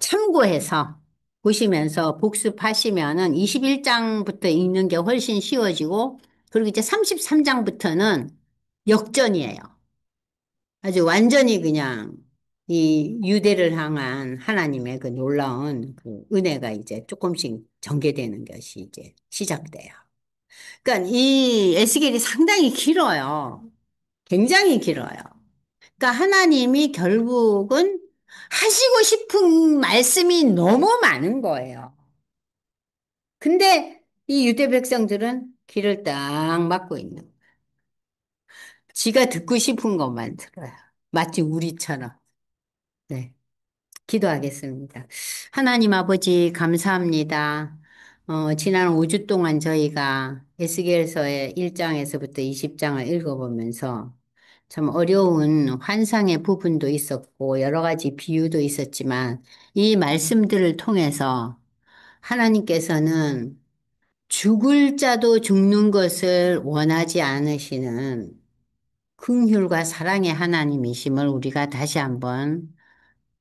참고해서 보시면서 복습하시면은 21장부터 읽는 게 훨씬 쉬워지고, 그리고 이제 33장부터는 역전이에요. 아주 완전히 그냥 이 유대를 향한 하나님의 그 놀라운 그 은혜가 이제 조금씩 전개되는 것이 이제 시작돼요. 그러니까 이 에스겔이 상당히 길어요. 굉장히 길어요. 그러니까 하나님이 결국은 하시고 싶은 말씀이 너무 많은 거예요. 근데 이 유대 백성들은 귀를 딱 막고 있는 거예요. 지가 듣고 싶은 것만 들어요. 마치 우리처럼. 네. 기도하겠습니다. 하나님 아버지, 감사합니다. 지난 5주 동안 저희가 에스겔서의 1장에서부터 20장을 읽어보면서 참 어려운 환상의 부분도 있었고 여러 가지 비유도 있었지만 이 말씀들을 통해서 하나님께서는 죽을 자도 죽는 것을 원하지 않으시는 긍휼과 사랑의 하나님이심을 우리가 다시 한번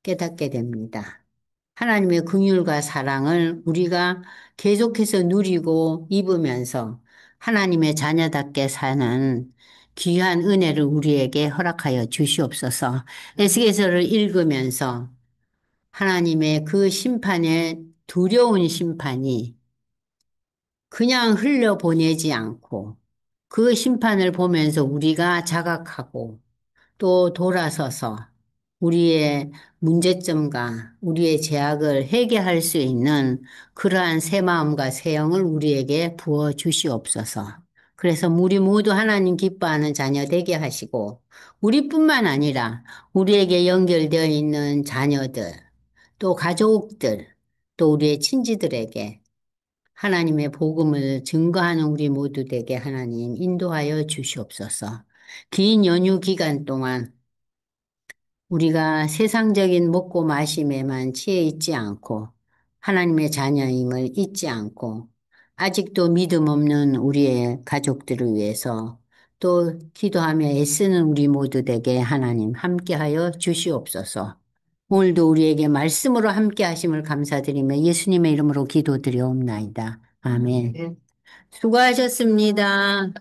깨닫게 됩니다. 하나님의 긍휼과 사랑을 우리가 계속해서 누리고 입으면서 하나님의 자녀답게 사는 귀한 은혜를 우리에게 허락하여 주시옵소서. 에스겔서를 읽으면서 하나님의 그 심판의 두려운 심판이 그냥 흘려보내지 않고 그 심판을 보면서 우리가 자각하고 또 돌아서서 우리의 문제점과 우리의 죄악을 해결할 수 있는 그러한 새 마음과 새 영을 우리에게 부어 주시옵소서. 그래서 우리 모두 하나님 기뻐하는 자녀 되게 하시고 우리뿐만 아니라 우리에게 연결되어 있는 자녀들, 또 가족들, 또 우리의 친지들에게 하나님의 복음을 증거하는 우리 모두 되게 하나님 인도하여 주시옵소서. 긴 연휴 기간 동안 우리가 세상적인 먹고 마심에만 취해 있지 않고 하나님의 자녀임을 잊지 않고 아직도 믿음 없는 우리의 가족들을 위해서 또 기도하며 애쓰는 우리 모두 되게 하나님 함께하여 주시옵소서. 오늘도 우리에게 말씀으로 함께 하심을 감사드리며 예수님의 이름으로 기도드리옵나이다. 아멘. 수고하셨습니다.